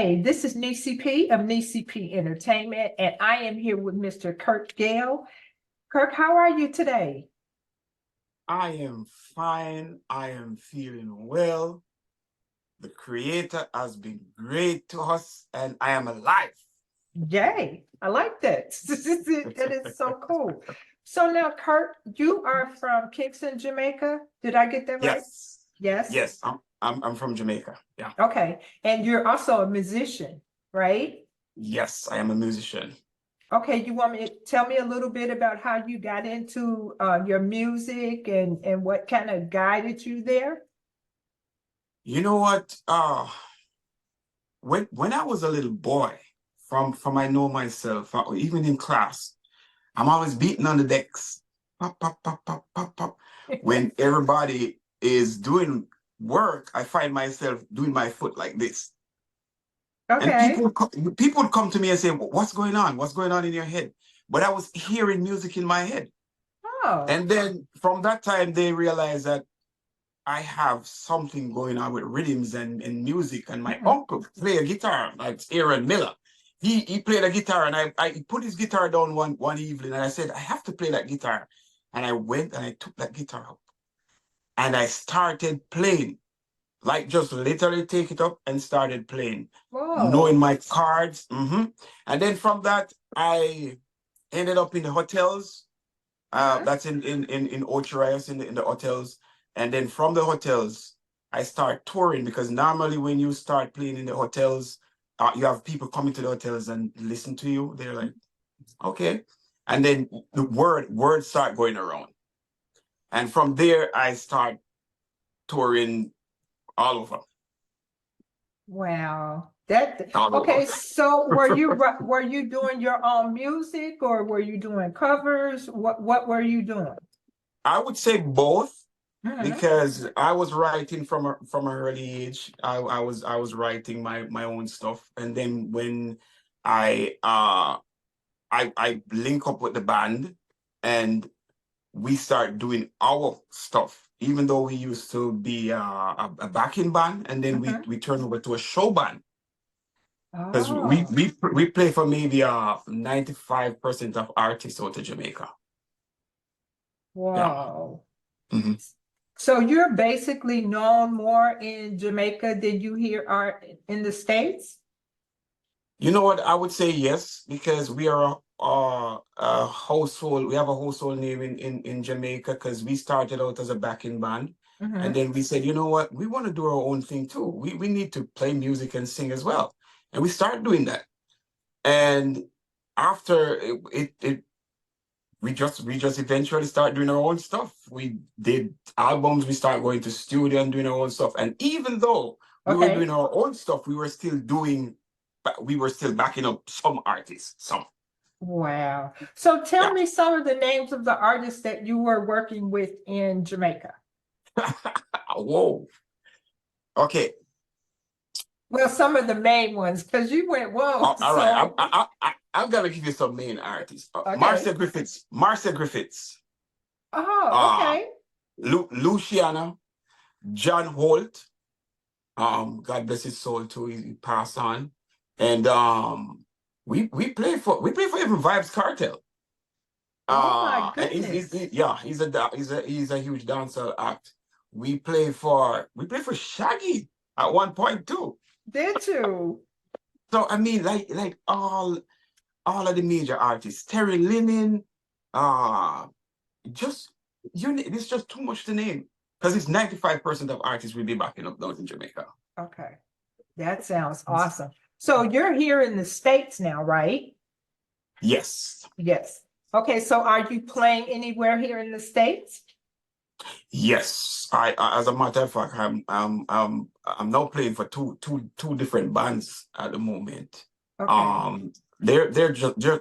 Hey, this is Nessyp of Nessyp Entertainment, and I am here with Mr. Kirk Gayle. Kirk, how are you today? I am fine. I am feeling well. The Creator has been great to us, and I am alive. Yay, I like that. That is so cool. So now, Kirk, you are from Kingston, Jamaica. Did I get that right? Yes, Yes. yes. I'm from Jamaica. Yeah. Okay. And you're also a musician, right? Yes, I am a musician. Okay, you want me to tell me a little bit about how you got into your music and what kind of guided you there? You know what? When I was a little boy, from I know myself, even in class, I'm always beating on the decks. Pop, pop, pop, pop, pop, pop. When everybody is doing work, I find myself doing my foot like this. And Okay. people would come to me and say, "What's going on? What's going on in your head?" But I was hearing music in my head. Oh. And then from that time, they realized that I have something going on with rhythms and music. And my Mhm. uncle play a guitar, like Aaron Miller. He played a guitar, and I put his guitar down one evening, and I said, I have to play that guitar. And I went and I took that guitar up and I started playing. Like just literally take it up and started playing, knowing Whoa. my cards. And then from that, I ended up in the hotels. Mhm. That's in Ocharias in the hotels. And then from the hotels, I start touring because normally when you start playing in the hotels, you have people coming to the hotels and listen to you. They're like, okay. And then the words start going around. And from there, I start touring all over. Wow. All over. Okay, so were you doing your own music or were you doing covers? What were you doing? I would say both Mhm. because I was writing from an early age. I was writing my own stuff, and then when I uh I link up with the band, and we start doing our stuff. Even though we used to be a backing band, and then we Mhm. we turn over to a show band because we Oh, we we play for maybe 95% of artists out of Jamaica. Yeah. wow. Mhm. So you're basically known more in Jamaica than you here are in the States? You know what? I would say yes, because we are a household. We have a household name in Jamaica because we started out as a backing band. And Mhm. then we said, you know what? We want to do our own thing too. We need to play music and sing as well. And we started doing that. And after we just eventually started doing our own stuff. We did albums, we started going to studio and doing our own stuff. And even though we were doing Okay. our own stuff, we were still backing up some artists. Some. Wow. So tell Yeah. me some of the names of the artists that you were working with in Jamaica. Whoa. Okay. Well, some of the main ones, because you went, whoa. All right. So, I'm gonna give you some main artists. okay. Marcia Griffiths. Marcia Griffiths. Oh, Uh okay. Luciana. John Holt. God bless his soul too. He passed on. And we play for even Vibes Cartel. Oh my And goodness. yeah, he's a huge dancer act. We play for Shaggy at one point too. Did you? So I mean, like all of the major artists, Terry Linen, uh, just it's just too much to name because it's 95% of artists will be backing up those in Jamaica. Okay. That sounds awesome. So you're here in the States now, right? Yes. Yes. Okay, so are you playing anywhere here in the States? Yes, as a matter of fact, I'm now playing for two different bands at the moment. Okay. Um, they're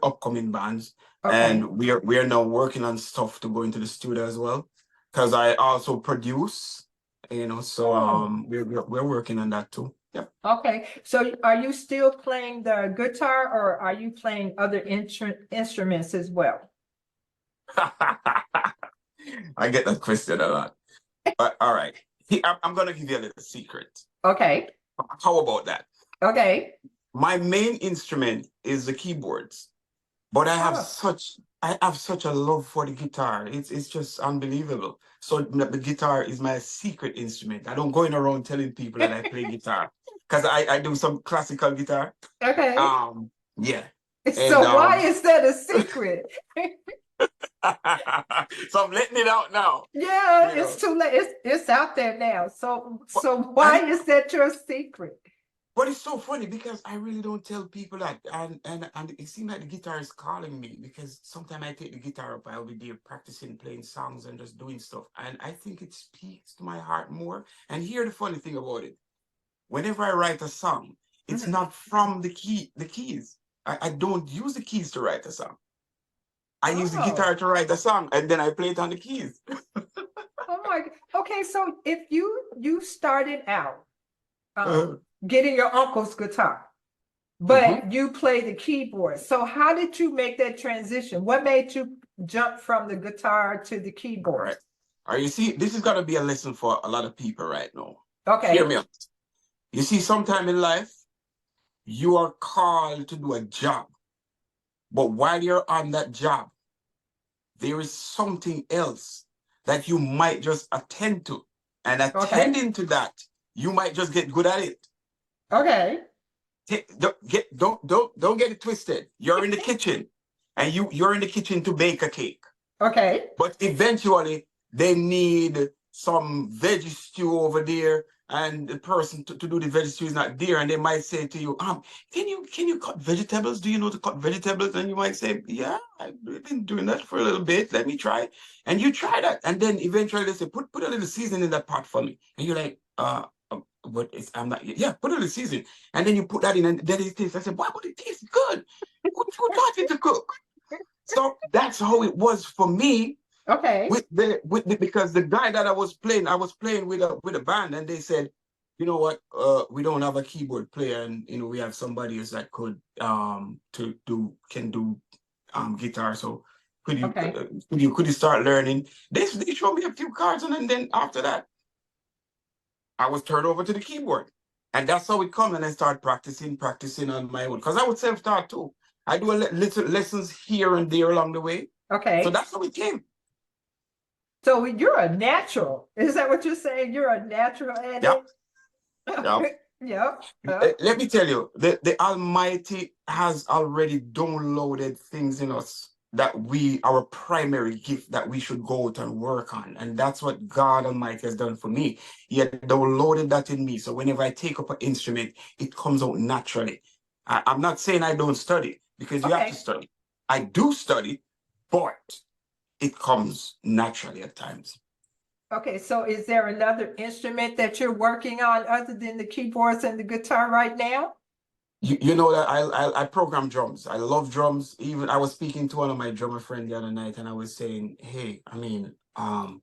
upcoming bands, Okay. and we are now working on stuff to go into the studio as well, because I also produce, so Oh, we're working on that too. Yeah. okay. So are you still playing the guitar or are you playing other instruments as well? I get that question a lot. But all right, I'm gonna give you a little secret. Okay. How about that? Okay. My main instrument is the keyboards, but Oh, I have such a love for the guitar. It's just unbelievable. So the guitar is my secret instrument. I don't go in around telling people that I play guitar because I do some classical guitar. okay. Um, yeah. And So why is that a secret? so I'm letting it out now, Yeah, you it's know. too late. It's out there now. So But so and why is that your secret? but it's so funny because I really don't tell people that, and it seems like the guitar is calling me because sometimes I take the guitar up, I'll be there practicing playing songs and just doing stuff, and I think it speaks to my heart more. And here the funny thing about it, whenever I write a song, it's Mhm. not from the keys. I don't use the keys to write a song. I use the Oh, guitar to write the song, and then I play it on the keys. oh my. Okay, so if you started out Uh, getting your uncle's guitar, mhm. but you play the keyboard. So how did you make that transition? What made you jump from the guitar to the All keyboard? right. All right, you see, this is gonna be a lesson for a lot of people right now. Hear Okay. me out. You see, sometime in life, you are called to do a job, but while you're on that job, there is something else that you might just attend to. And Okay. attending to that, you might just get good at it. Okay. Don't get it twisted. You're in the kitchen and you're in the kitchen to bake a cake. Okay. But eventually, they need some veggie stew over there, and the person to do the veggie stew is not there, and they might say to you, can you cut vegetables? Do you know to cut vegetables? And you might say, yeah, I've been doing that for a little bit. Let me try. And you try that, and then eventually they say, put a little seasoning in that pot for me, and you're like, but it's I'm not yeah, put a little seasoning, and then you put that in, and then it tastes. I said, why would it taste good? Who taught you to cook? So that's how it was for me Okay. because the guy that I was playing with a band, and they said, you know what, we don't have a keyboard player, and we have somebody else that could to do can do guitar. So Okay. could you start learning? They showed me a few cards, and then after that, I was turned over to the keyboard, and that's how it come. And I started practicing on my own because I was self-taught too. I do a little lessons here and there along the way, so Okay. that's how it came. So you're a natural. Is that what you're saying? You're a natural at Yeah, it? yeah. Yep. Yep. Let me tell you, the Almighty has already downloaded things in us that our primary gift that we should go out and work on. And that's what God Almighty has done for me. He had downloaded that in me. So whenever I take up an instrument, it comes out naturally. I'm not saying I don't study because you have to Okay. study. I do study, but it comes naturally at times. Okay. So is there another instrument that you're working on other than the keyboards and the guitar right now? You know that I program drums. I love drums. Even I was speaking to one of my drummer friends the other night, and I was saying, "Hey, I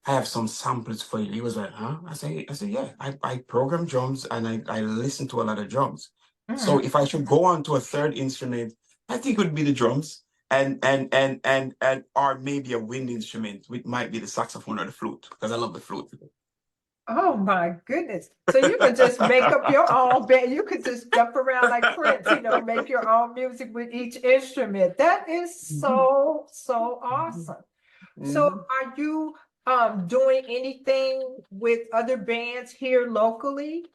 have some samples for you." He was like, "Huh?" I say, "Yeah, I program drums and I listen to a lot of drums. So Mhm. if I should go on to a third instrument, I think it would be the drums, and or maybe a wind instrument, which might be the saxophone or the flute, because I love the flute." Oh my goodness. So you could just make up your own band. You could just jump around like Prince, make your own music with each instrument. That is Mhm. so awesome. So Mhm. are you doing anything with other bands here locally?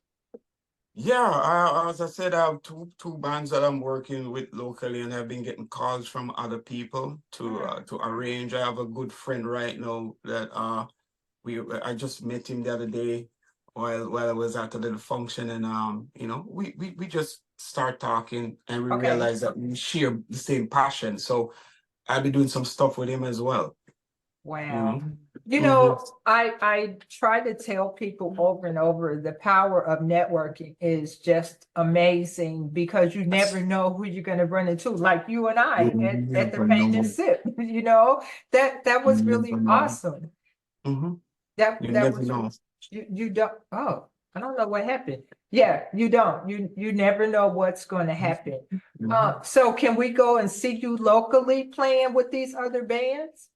Yeah, as I said, I have two bands that I'm working with locally, and I've been getting calls from other people Mm, to arrange. I have a good friend right now that I just met him the other day while I was at a little function, and we just start talking, and we okay. realize that we share the same passion. So I'll be doing some stuff with him as well. You Wow. know. Hmm. I try to tell people over and over the power of networking is just amazing because you never Yes. know who you're going to run into. Like you and I You at the never Paint and know. Sip, that You was really never know. awesome. Hmm. That You that never was know. you don't I don't know what happened. Yeah, you don't. You never know what's going to happen. Mhm. So can we go and see you locally playing with these other bands?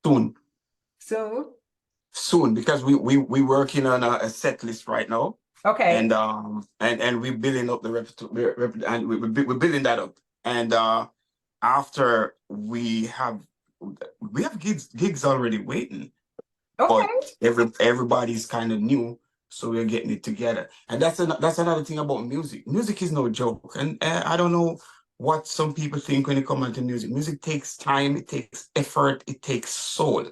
Soon, So soon, because we working on a set list right now. Okay. And we're building up the and we're building that up. And after we have gigs already waiting, Okay. but everybody's kind of new, so we're getting it together. And that's another thing about music. Music is no joke, and I don't know what some people think when it comes to music. Music takes time, it takes effort, it takes soul.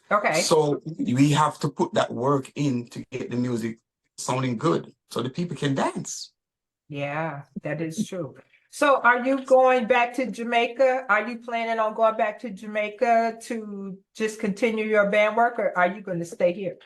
Okay. So we have to put that work in to get the music sounding good, so the people can dance. Yeah, that is true. So are you going back to Jamaica? Are you planning on going back to Jamaica to just continue your band work, or are you going to stay here?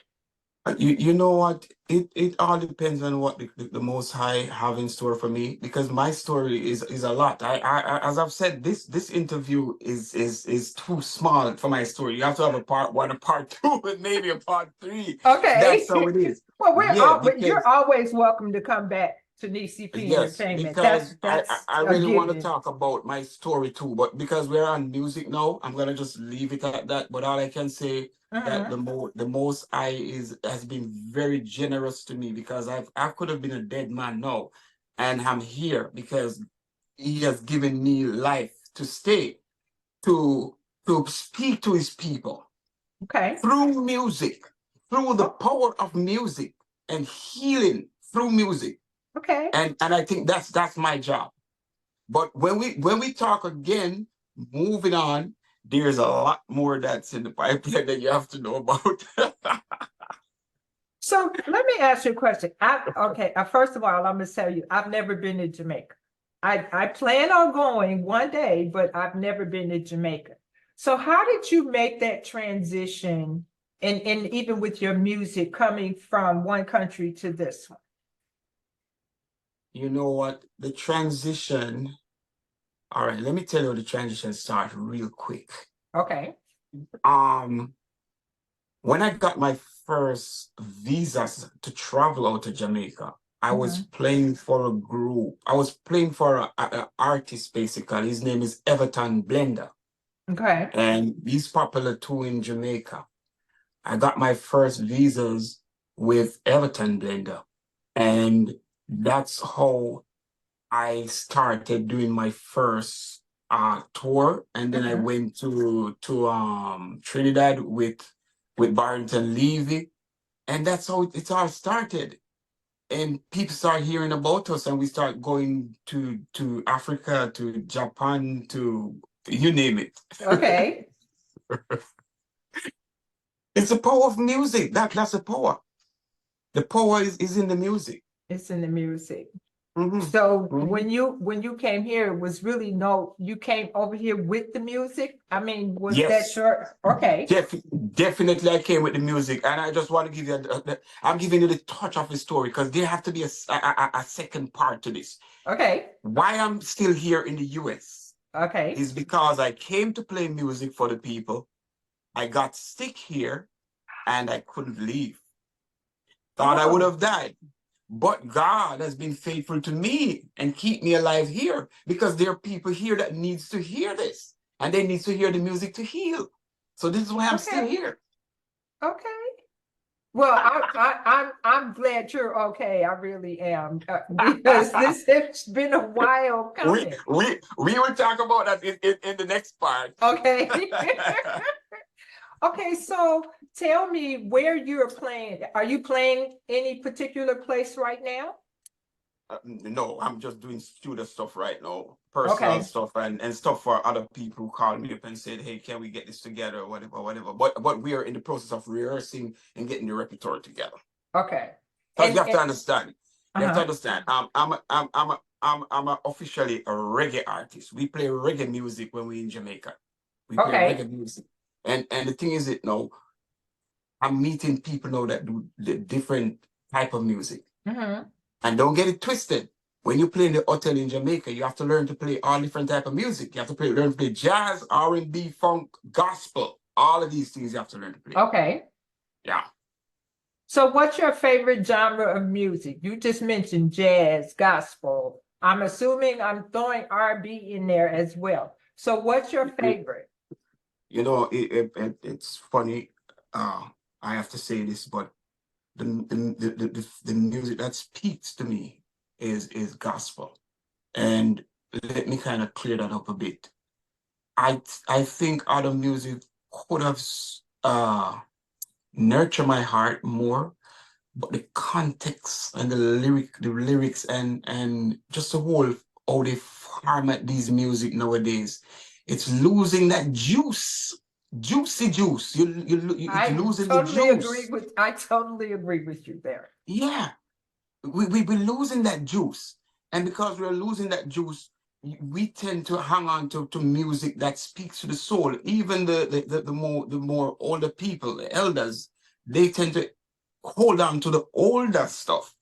You know what? It all depends on what the Most High have in store for me, because my story is a lot. I as I've said, this interview is too small for my story. You have to have a part one, a part two, and maybe a part three. Okay. That's how it is. Well, Yeah, you're because always welcome to come back to Nessyp yes, Entertainment. because That's I a really want to given. talk about my story too, but because we're on music now, I'm gonna just leave it at that. But all I can say that Mhm. the most I is has been very generous to me, because I could have been a dead man now, and I'm here because he has given me life to stay, to speak to his people Okay. through music, through the Oh, power of music and healing through music. okay. And I think that's my job. But when we talk again, moving on, there's a lot more that's in the pipeline that you have to know about. So let me ask you a question. Okay, first of all, I'm gonna tell you, I've never been to Jamaica. I plan on going one day, but I've never been to Jamaica. So how did you make that transition and even with your music coming from one country to this one? You know what? The transition. All right, let me tell you the transition started real quick. Okay. Um, when I got my first visas to travel out to Jamaica, I was Mhm. playing for a group. I was playing for a artist basically. His name is Everton Blender, Okay. and he's popular too in Jamaica. I got my first visas with Everton Blender, and that's how I started doing my first tour. And then I Mhm. went to Trinidad with Barrington Levy, and that's how it all started. And people start hearing about us, and we start going to Africa, to Japan, to you name it. Okay. It's the power of music. That's the power. The power is in the music. It's in the music. Mhm, So mhm. when you came here, it was really you came over here with the music? I mean, was that Yes, your okay? def definitely I came with the music, and I just want to give you I'm giving you the touch of the story, because there have to be a second part to this. Okay. Why I'm still here in the US Okay. is because I came to play music for the people. I got sick here and I couldn't leave. Thought I would Oh, have died. But God has been faithful to me and keep me alive here, because there are people here that needs to hear this, and they need to hear the music to heal. So this is why I'm still okay. here. Okay. Well, I'm glad you're okay. I really am because this has been a while we coming. we will talk about that in the next part. Okay. Okay, so tell me where you're playing. Are you playing any particular place right now? No, I'm just doing studio stuff right now, personal Okay. stuff, and stuff for other people who called me up and said, "Hey, can we get this together?" Or whatever, whatever. But we are in the process of rehearsing and getting the repertoire together. Okay. Because you have to And understand. You have to uh-huh. understand. Officially a reggae artist. We play reggae music when we're in Jamaica. We play Okay. reggae music. And the thing is, I'm meeting people now that do the different type of music. Mhm. And don't get it twisted. When you play in the hotel in Jamaica, you have to learn to play all different type of music. You have to learn to play jazz, R&B, funk, gospel. All of these things you have to learn to play. Okay. Yeah. So what's your favorite genre of music? You just mentioned jazz, gospel. I'm assuming I'm throwing R&B in there as well. So what's your favorite? It's funny. I have to say this, but the music that speaks to me is gospel. And let me kind of clear that up a bit. I think other music could have nurtured my heart more, but the context and the lyrics and just the whole how they format these music nowadays, it's losing that juicy juice. It's losing the juice. I totally agree with you there. Yeah, we're losing that juice, and because we're losing that juice, we tend to hang on to music that speaks to the soul. Even the more older people, the elders, they tend to hold on to the older stuff,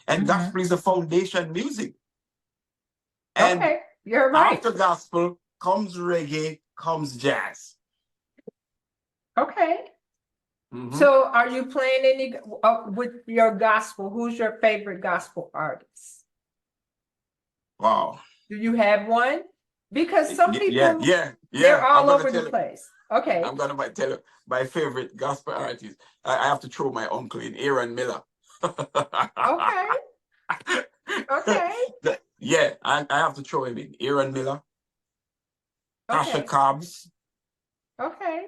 and gospel is the foundation music. And okay, you're right. after gospel comes reggae, comes jazz. Okay. So are you playing any with your gospel? Who's your favorite gospel artist? Wow. Do you have one? Because some people, they're all over the place. Okay. I'm gonna tell you my favorite gospel artist. I have to throw my uncle in, Aaron Miller. Okay. Okay. Yeah, I have to throw him in. Aaron Miller. Okay. Tasha Cobbs. Okay.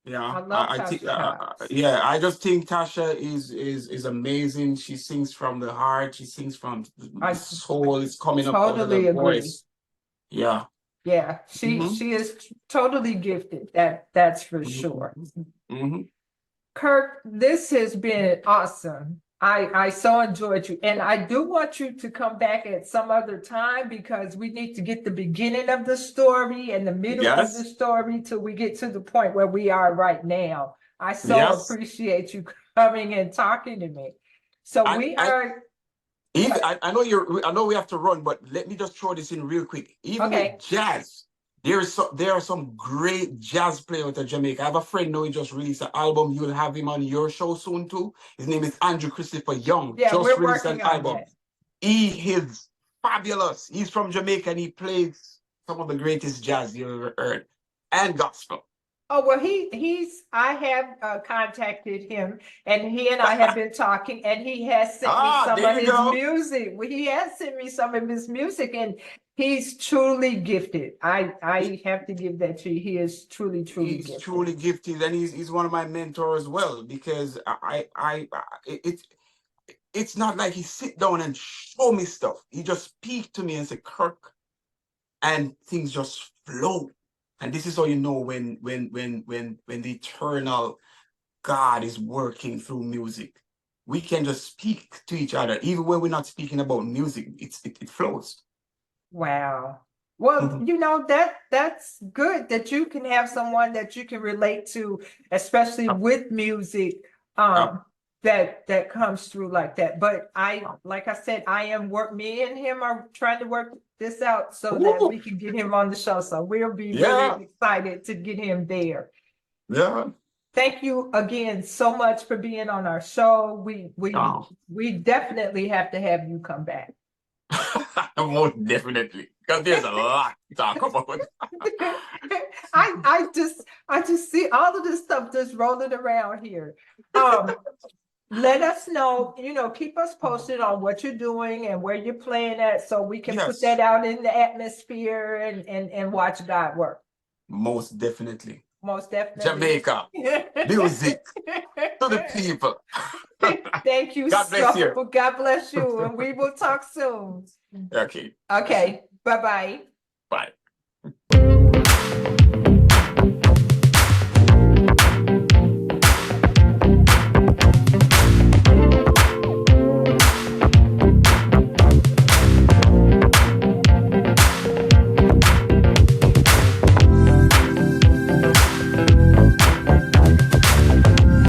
Yeah, I love Tasha Cobbs. Yeah, I just think Tasha is amazing. She sings from the heart. She sings from the soul. It's coming up out of the voice. Yeah. Yeah, she is totally gifted. That's for sure. Kirk, this has been awesome. I so enjoyed you, and I do want you to come back at some other time because we need to get the beginning of the story and the middle of the story till we get to the point where we are right now. I so appreciate you coming and talking to me. So I know we have to run, but let me just throw this in real quick. Even with jazz, there are some great jazz players out of Jamaica. I have a friend now, he just released an album. You'll have him on your show soon too. His name is Andrew Christopher Young. Yeah, just we're released working an album. that. He is fabulous. He's from Jamaica and he plays some of the greatest jazz you've ever heard, and gospel. Oh, well, I have contacted him, and he and I have been talking, and he has sent me some of his music. Well, he has sent me some of his music, and he's truly gifted. I have to give that to you. He is truly gifted. He's truly gifted, and he's one of my mentors as well, because it's not like he sit down and show me stuff. He just speak to me and say, Kirk, and things just flow. And this is how you know when the eternal God is working through music. We can just speak to each other, even when we're not speaking about music. It flows. Wow. Well, you know, that's good that you can have someone that you can relate to, especially with music, that comes through like that. But like I said, me and him are trying to work this out so that we can get him on the show. So we'll be really excited to get him there. Yeah. Thank you again so much for being on our show. We definitely have to have you come back. Most definitely, because there's a lot to talk about. I just see all of this stuff just rolling around here. Let us know, keep us posted on what you're doing and where you're playing at so we can put that out in the atmosphere and watch God work. Most definitely. Most definitely. Jamaica, music to the people. Thank you. God bless you. God bless you. And we will talk soon. Okay. Okay. Bye-bye. Bye.